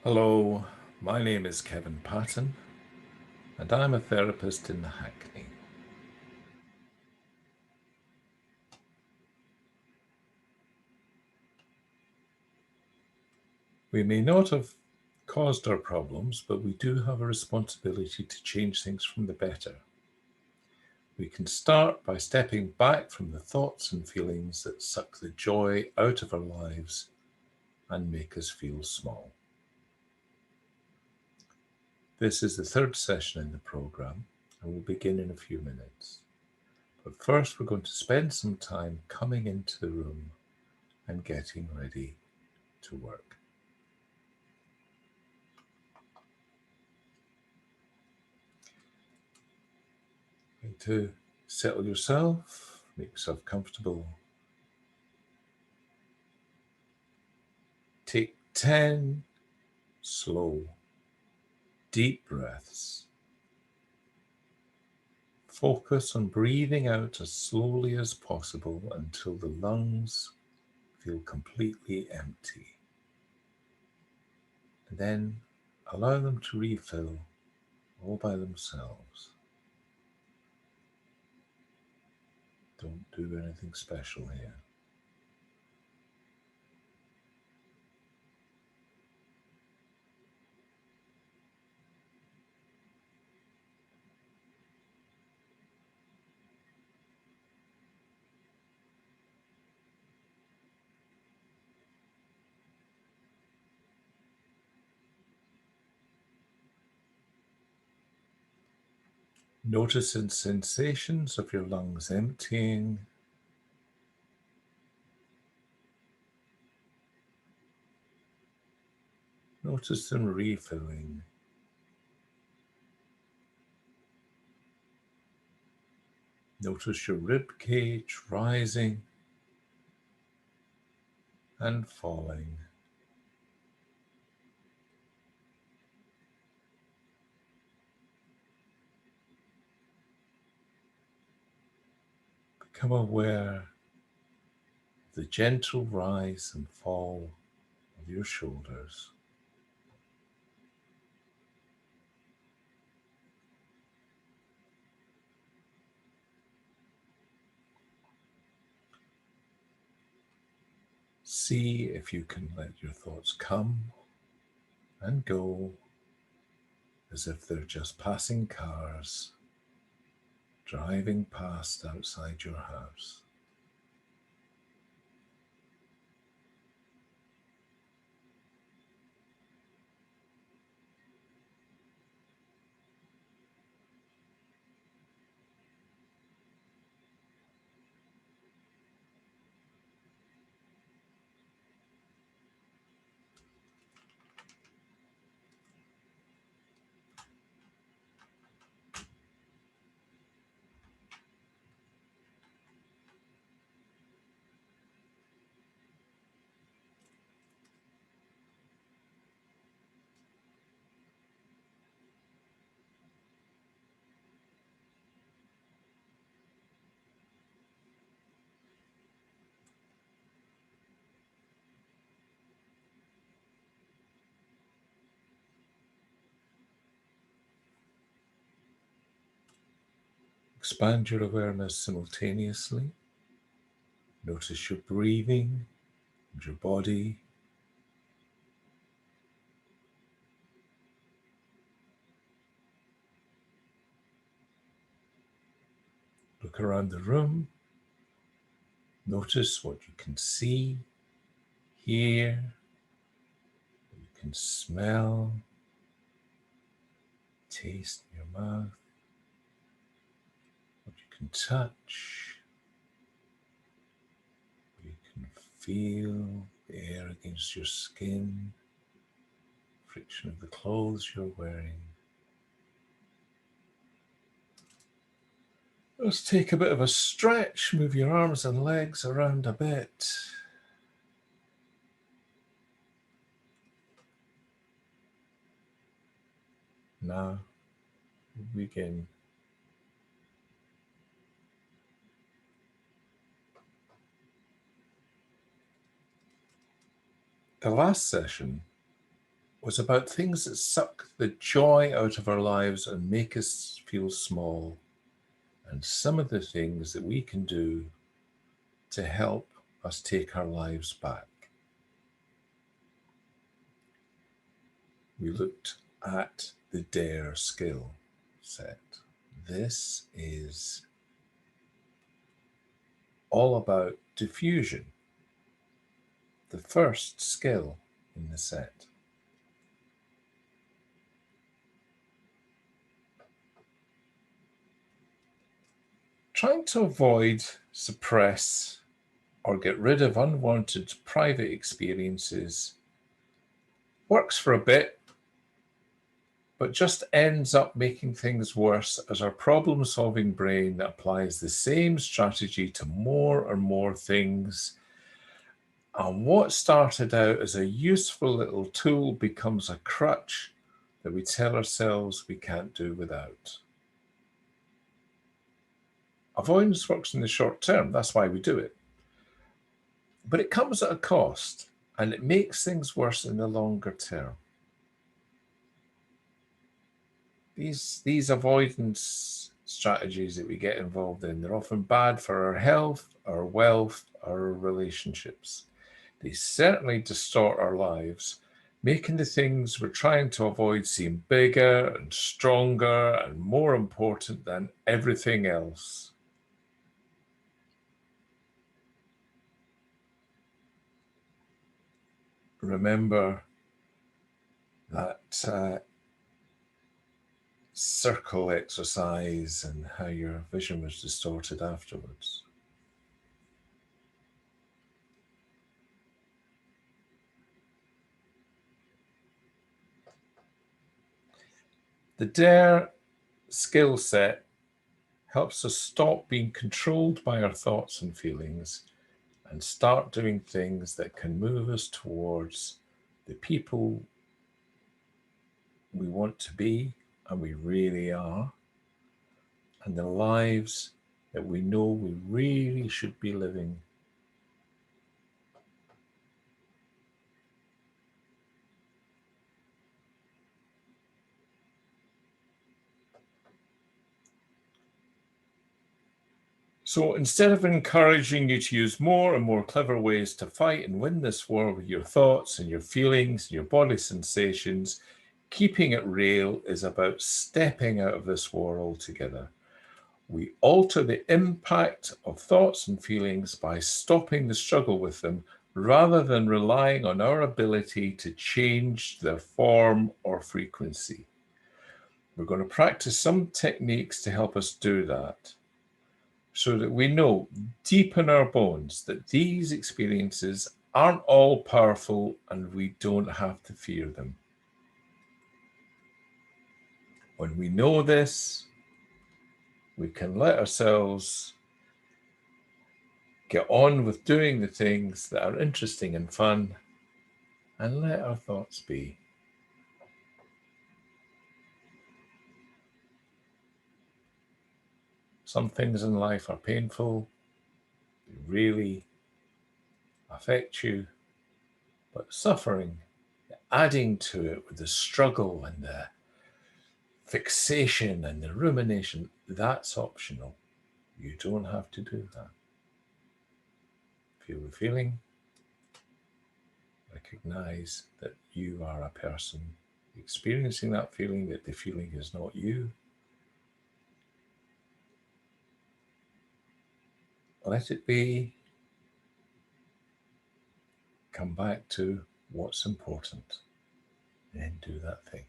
Hello, my name is Kevin Patton, and I'm a therapist in Hackney. We may not have caused our problems, but we do have a responsibility to change things from the better. We can start by stepping back from the thoughts and feelings that suck the joy out of our lives and make us feel small. This is the third session in the program, and we'll begin in a few minutes. But first, we're going to spend some time coming into the room and getting ready to work. Going to settle yourself, make yourself comfortable. Take 10 slow, deep breaths. Focus on breathing out as slowly as possible until the lungs feel completely empty. And then allow them to refill all by themselves. Don't do anything special here. Notice the sensations of your lungs emptying. Notice them refilling. Notice your rib cage rising and falling. Become aware of the gentle rise and fall of your shoulders. See if you can let your thoughts come and go as if they're just passing cars driving past outside your house. Expand your awareness simultaneously. Notice your breathing and your body. Look around the room. Notice what you can see, hear, what you can smell, taste in your mouth, what you can touch, what you can feel, the air against your skin, friction of the clothes you're wearing. Let's take a bit of a stretch, move your arms and legs around a bit. Now, begin. The last session was about things that suck the joy out of our lives and make us feel small, and some of the things that we can do to help us take our lives back. We looked at the DARE skill set. This is all about diffusion, the first skill in the set. Trying to avoid, suppress, or get rid of unwanted private experiences works for a bit, but just ends up making things worse as our problem-solving brain applies the same strategy to more and more things. And what started out as a useful little tool becomes a crutch that we tell ourselves we can't do without. Avoidance works in the short term, that's why we do it. But it comes at a cost, and it makes things worse in the longer term. These avoidance strategies that we get involved in, they're often bad for our health, our wealth, our relationships. They certainly distort our lives, making the things we're trying to avoid seem bigger and stronger and more important than everything else. Remember that circle exercise and how your vision was distorted afterwards. The DARE skill set helps us stop being controlled by our thoughts and feelings and start doing things that can move us towards the people we want to be and we really are, and the lives that we know we really should be living. So instead of encouraging you to use more and more clever ways to fight and win this war with your thoughts and your feelings and your body sensations, keeping it real is about stepping out of this war altogether. We alter the impact of thoughts and feelings by stopping the struggle with them rather than relying on our ability to change their form or frequency. We're going to practice some techniques to help us do that, so that we know deep in our bones that these experiences aren't all powerful and we don't have to fear them. When we know this, we can let ourselves get on with doing the things that are interesting and fun and let our thoughts be. Some things in life are painful, they really affect you, but suffering, adding to it with the struggle and the fixation and the rumination, that's optional. You don't have to do that. Feel the feeling, recognize that you are a person experiencing that feeling, that the feeling is not you. Let it be. Come back to what's important and then do that thing.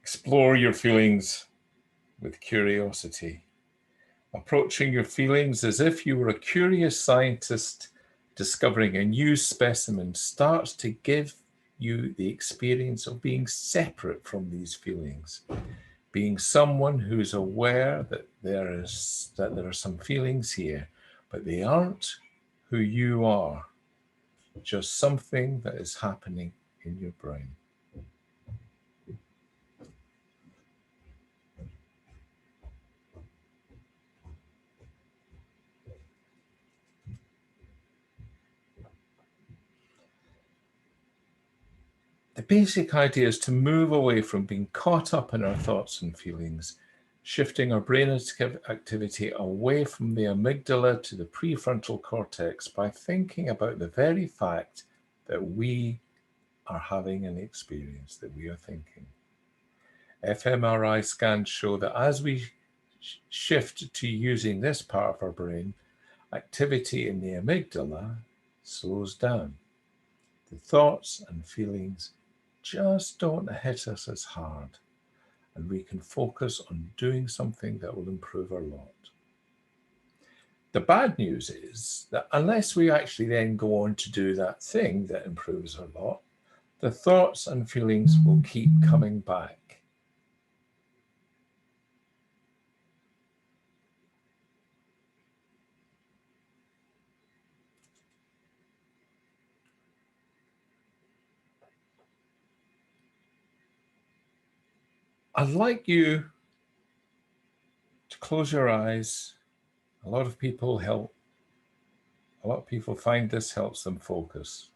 Explore your feelings with curiosity. Approaching your feelings as if you were a curious scientist discovering a new specimen starts to give you the experience of being separate from these feelings, being someone who's aware that there are some feelings here, but they aren't who you are, just something that is happening in your brain. The basic idea is to move away from being caught up in our thoughts and feelings, shifting our brain activity away from the amygdala to the prefrontal cortex by thinking about the very fact that we are having an experience, that we are thinking. fMRI scans show that as we shift to using this part of our brain, activity in the amygdala slows down. The thoughts and feelings just don't hit us as hard, and we can focus on doing something that will improve our lot. The bad news is that unless we actually then go on to do that thing that improves our lot, the thoughts and feelings will keep coming back. I'd like you to close your eyes. A lot of people find this helps them focus.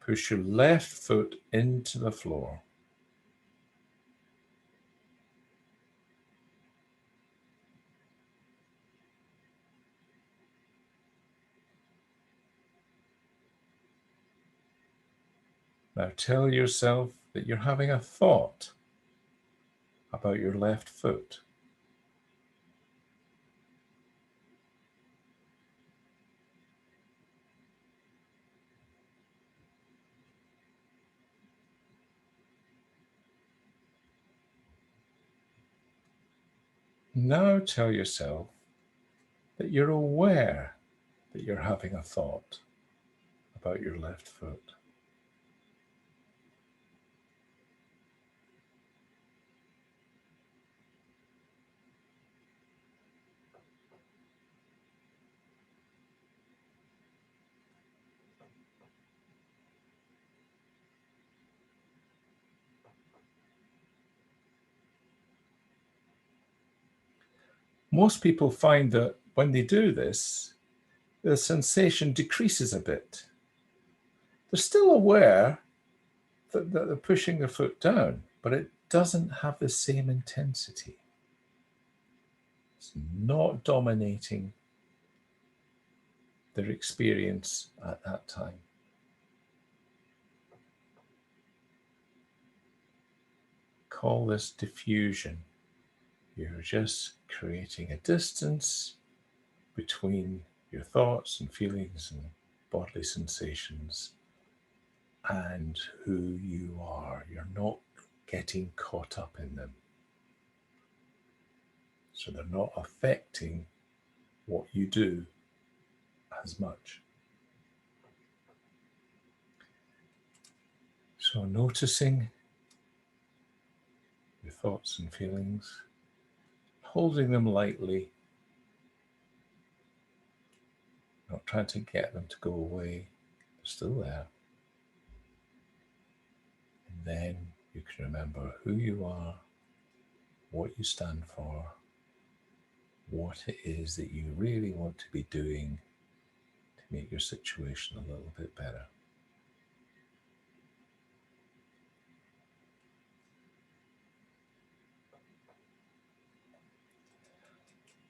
Push your left foot into the floor. Now tell yourself that you're having a thought about your left foot. Now tell yourself that you're aware that you're having a thought about your left foot. Most people find that when they do this, the sensation decreases a bit. They're still aware that they're pushing their foot down, but it doesn't have the same intensity. It's not dominating their experience at that time. Call this diffusion. You're just creating a distance between your thoughts and feelings and bodily sensations and who you are. You're not getting caught up in them. So they're not affecting what you do as much. So noticing your thoughts and feelings, holding them lightly, not trying to get them to go away, they're still there. And then you can remember who you are, what you stand for, what it is that you really want to be doing to make your situation a little bit better.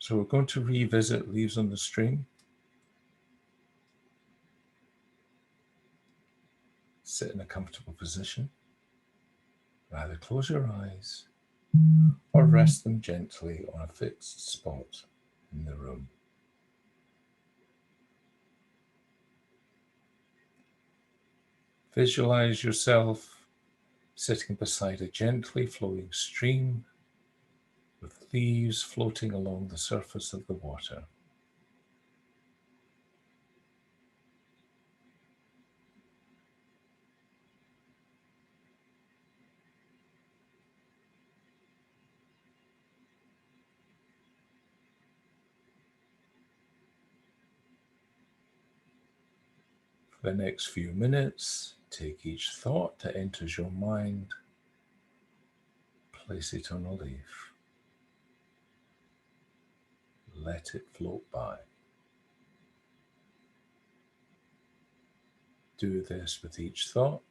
So we're going to revisit Leaves on the Stream. Sit in a comfortable position. Either close your eyes or rest them gently on a fixed spot in the room. Visualize yourself sitting beside a gently flowing stream with leaves floating along the surface of the water. For the next few minutes, take each thought that enters your mind, place it on a leaf. Let it float by. do this with each thought.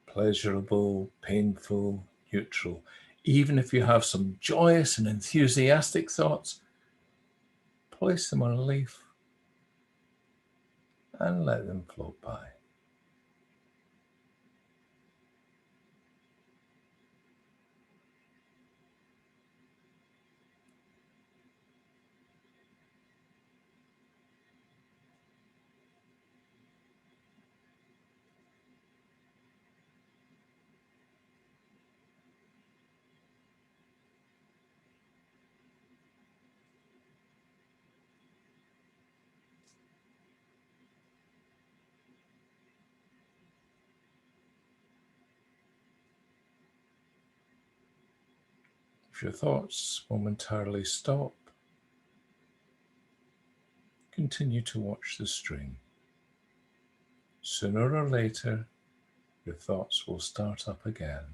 Pleasurable, painful, neutral. Even if you have some joyous and enthusiastic thoughts, place them on a leaf and let them float by. If your thoughts momentarily stop, continue to watch the stream. Sooner or later, your thoughts will start up again.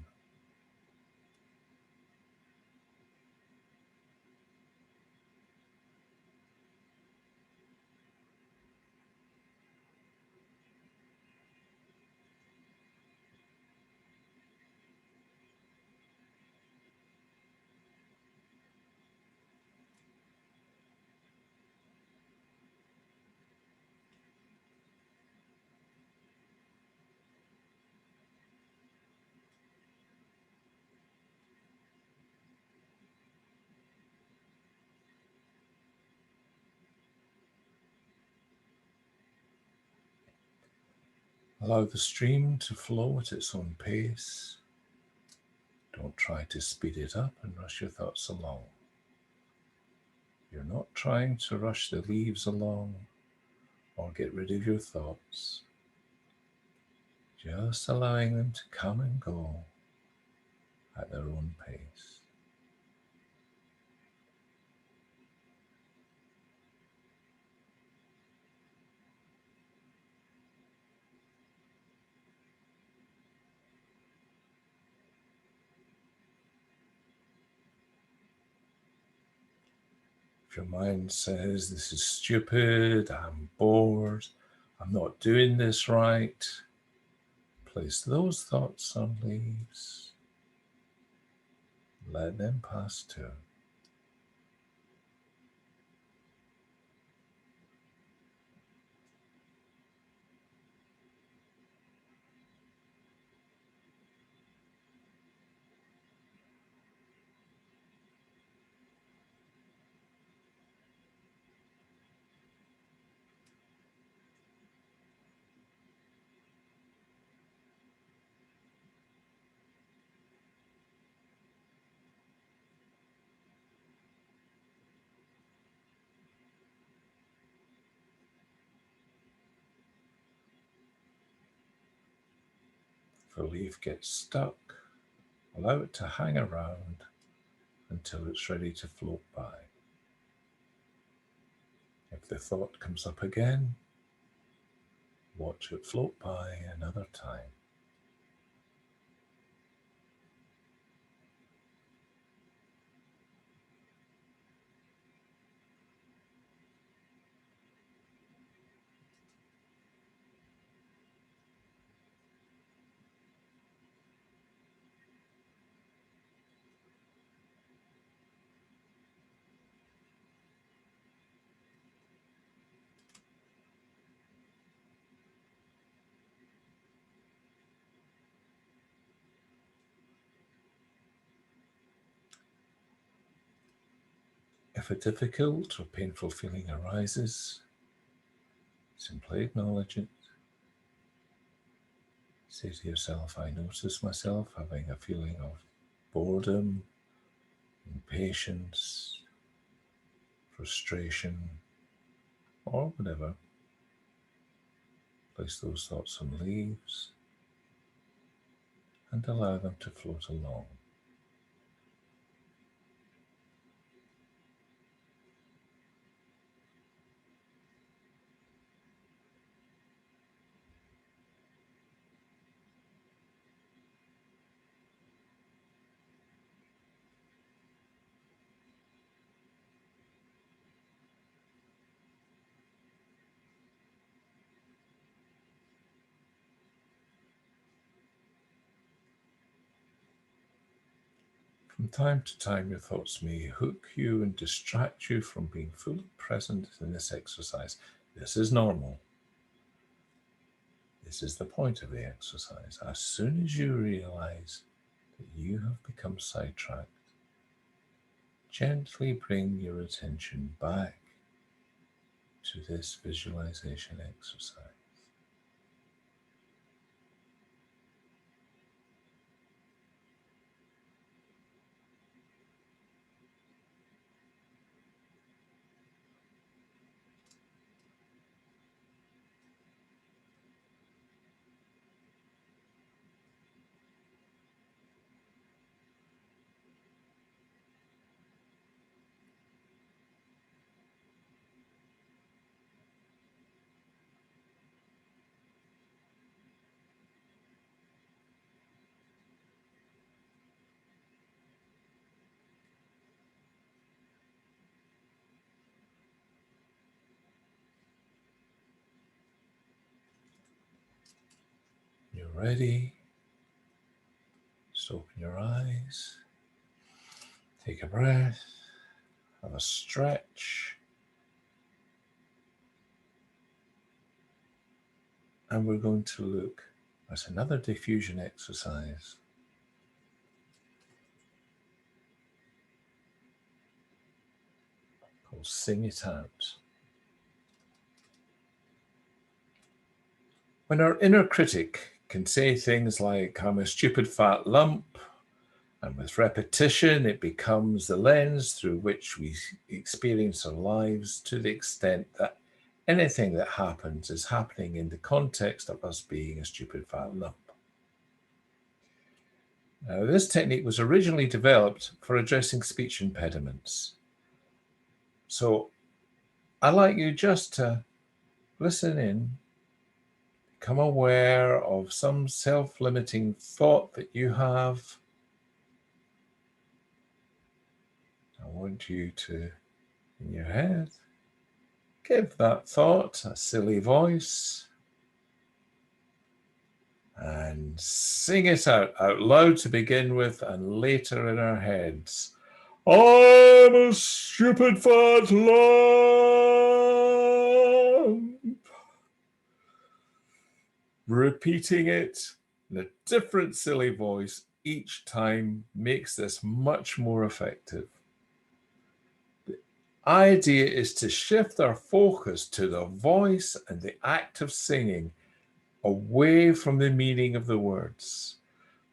Allow the stream to flow at its own pace. Don't try to speed it up and rush your thoughts along. You're not trying to rush the leaves along or get rid of your thoughts. Just allowing them to come and go at their own pace. If your mind says, this is stupid, I'm bored, I'm not doing this right, place those thoughts on leaves. Let them pass too. If a leaf gets stuck, allow it to hang around until it's ready to float by. If the thought comes up again, watch it float by another time. If a difficult or painful feeling arises, simply acknowledge it. Say to yourself, I notice myself having a feeling of boredom, impatience, frustration, or whatever. Place those thoughts on leaves and allow them to float along. From time to time, your thoughts may hook you and distract you from being fully present in this exercise. This is normal. This is the point of the exercise. As soon as you realize that you have become sidetracked, gently bring your attention back to this visualization exercise. You're ready. Just open your eyes. Take a breath. Have a stretch. And we're going to look at another diffusion exercise. Called Sing It Out. When our inner critic can say things like, I'm a stupid fat lump, and with repetition, it becomes the lens through which we experience our lives, to the extent that anything that happens is happening in the context of us being a stupid fat lump. Now, this technique was originally developed for addressing speech impediments. So I'd like you just to listen in, become aware of some self-limiting thought that you have. I want you to, in your head, give that thought a silly voice and sing it out loud to begin with, and later in our heads. I'm a stupid fat lump. Repeating it in a different silly voice each time makes this much more effective. The idea is to shift our focus to the voice and the act of singing, away from the meaning of the words.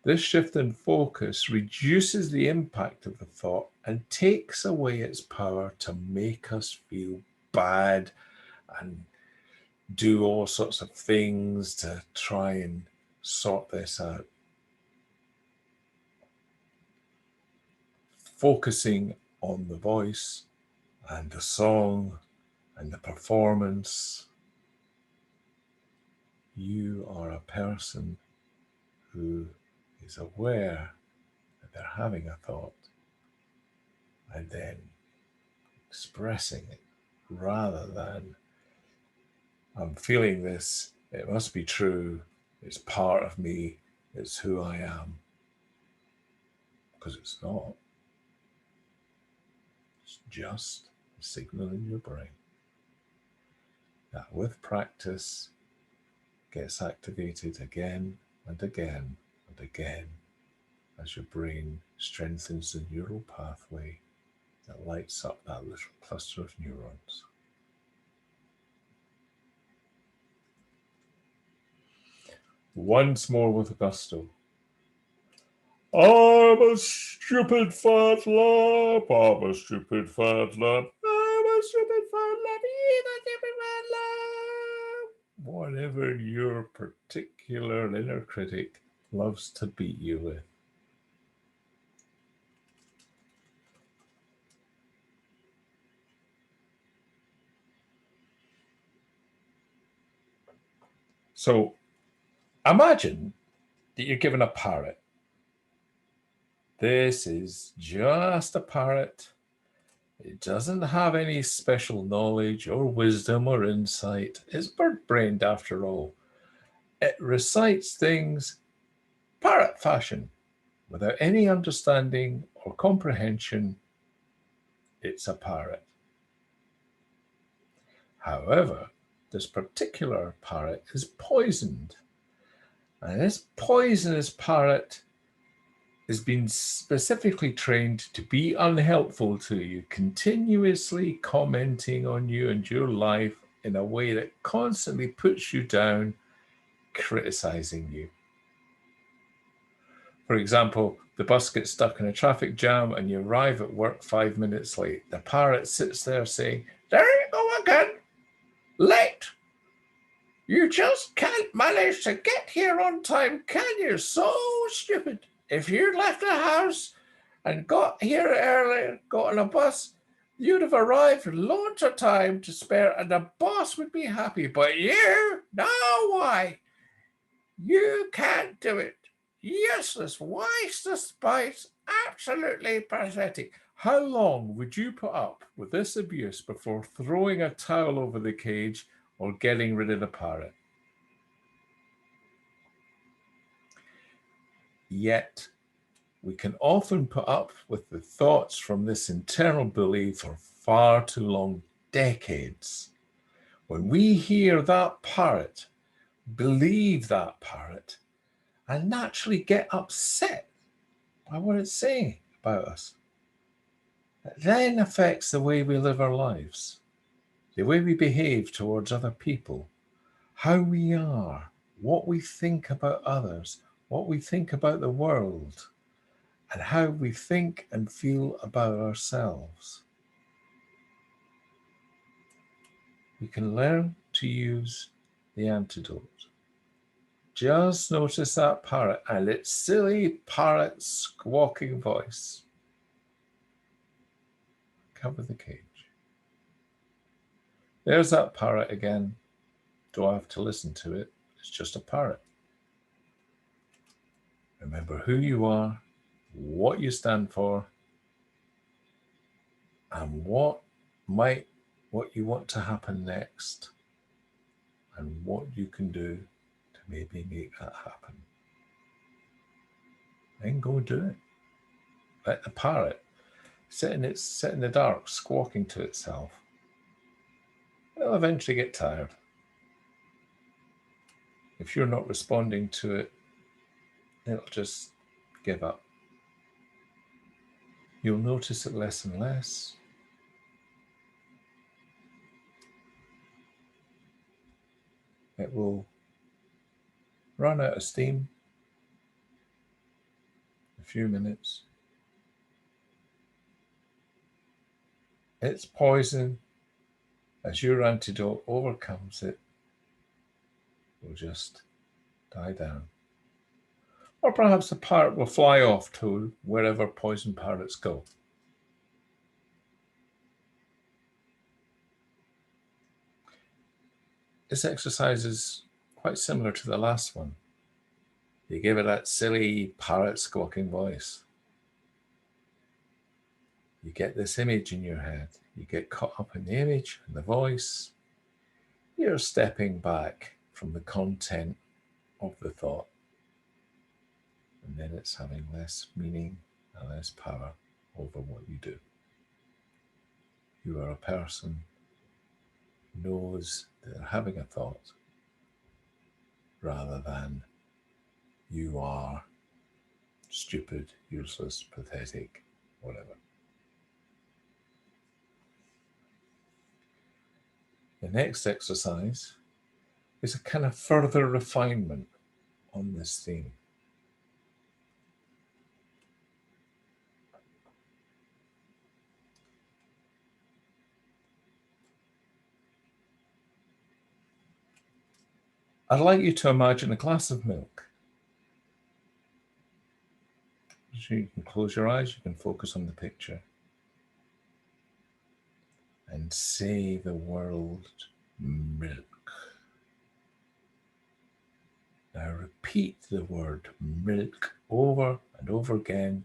This shift in focus reduces the impact of the thought and takes away its power to make us feel bad and do all sorts of things to try and sort this out. Focusing on the voice and the song and the performance, you are a person who is aware that they're having a thought and then expressing it, rather than, I'm feeling this, it must be true, it's part of me, it's who I am. Because it's not. It's just a signal in your brain that with practice gets activated again and again and again as your brain strengthens the neural pathway that lights up that little cluster of neurons. Once more with gusto. I'm a stupid fat lump. I'm a stupid fat lump. I'm a stupid fat lump. He's a stupid fat lump. Whatever your particular inner critic loves to beat you with. So imagine that you're given a parrot. This is just a parrot. It doesn't have any special knowledge or wisdom or insight. It's bird-brained after all. It recites things parrot fashion. Without any understanding or comprehension, it's a parrot. However, this particular parrot is poisoned. And this poisonous parrot has been specifically trained to be unhelpful to you, continuously commenting on you and your life in a way that constantly puts you down, criticizing you. For example, the bus gets stuck in a traffic jam and you arrive at work 5 minutes late. The parrot sits there saying, "There you go again, late. You just can't manage to get here on time, can you? So stupid. If you'd left the house and got here earlier, got on a bus, you'd have arrived loads of time to spare and the boss would be happy. But you, now why? You can't do it. Useless, waste of space, absolutely pathetic." How long would you put up with this abuse before throwing a towel over the cage or getting rid of the parrot? Yet, we can often put up with the thoughts from this internal bully for far too long, decades. When we hear that parrot, believe that parrot, and naturally get upset by what it's saying about us, it then affects the way we live our lives, the way we behave towards other people, how we are, what we think about others, what we think about the world, and how we think and feel about ourselves. We can learn to use the antidote. Just notice that parrot and its silly parrot squawking voice. Cover the cage. There's that parrot again. Do I have to listen to it? It's just a parrot. Remember who you are, what you stand for, and what you want to happen next, and what you can do to maybe make that happen. Then go do it. Let the parrot sit in the dark, squawking to itself. It'll eventually get tired. If you're not responding to it, it'll just give up. You'll notice it less and less. It will run out of steam in a few minutes. Its poison, as your antidote overcomes it, will just die down. Or perhaps the parrot will fly off to wherever poison parrots go. This exercise is quite similar to the last one. You give it that silly parrot squawking voice. You get this image in your head. You get caught up in the image and the voice. You're stepping back from the content of the thought. And then it's having less meaning and less power over what you do. You are a person who knows that they're having a thought rather than you are stupid, useless, pathetic, whatever. The next exercise is a kind of further refinement on this theme. I'd like you to imagine a glass of milk. So you can close your eyes, you can focus on the picture. And say the word milk. Now repeat the word milk over and over again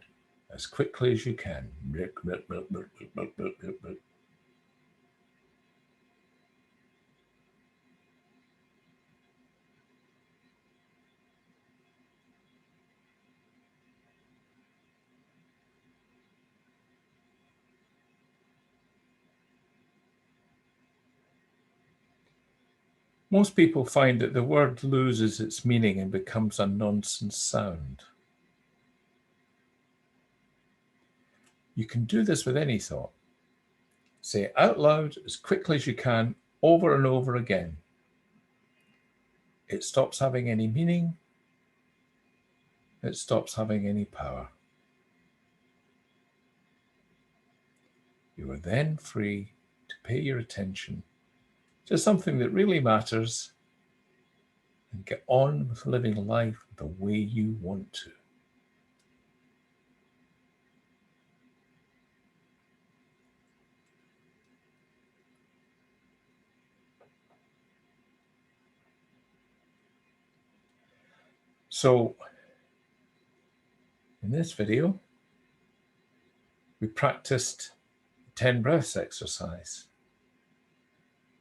as quickly as you can. Milk, milk, milk, milk, milk, milk, milk, milk, milk. Most people find that the word loses its meaning and becomes a nonsense sound. You can do this with any thought. Say it out loud as quickly as you can, over and over again. It stops having any meaning. It stops having any power. You are then free to pay your attention to something that really matters and get on with living life the way you want to. So, in this video, we practiced the 10 breaths exercise.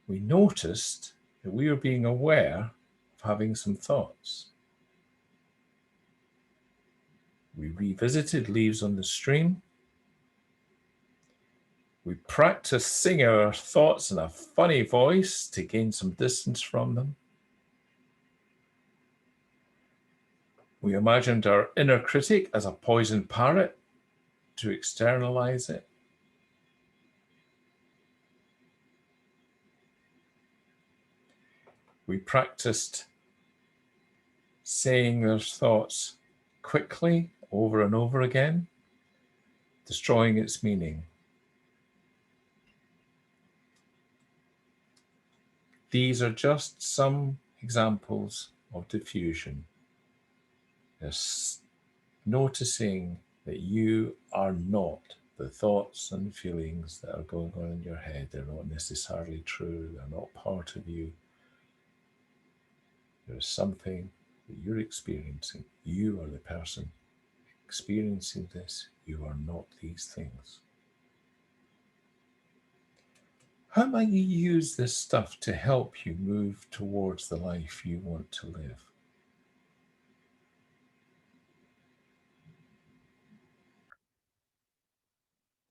We noticed that we were being aware of having some thoughts. We revisited Leaves on the Stream. We practiced singing our thoughts in a funny voice to gain some distance from them. We imagined our inner critic as a poisoned parrot to externalize it. We practiced saying those thoughts quickly over and over again, destroying its meaning. These are just some examples of diffusion. Just noticing that you are not the thoughts and feelings that are going on in your head. They're not necessarily true. They're not part of you. There's something that you're experiencing. You are the person experiencing this. You are not these things. How might you use this stuff to help you move towards the life you want to live?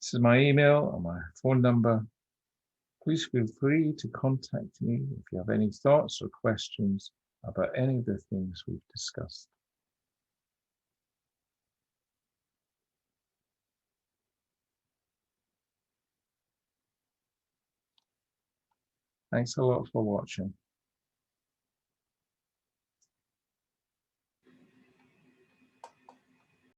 This is my email and my phone number. Please feel free to contact me if you have any thoughts or questions about any of the things we've discussed. Thanks a lot for watching.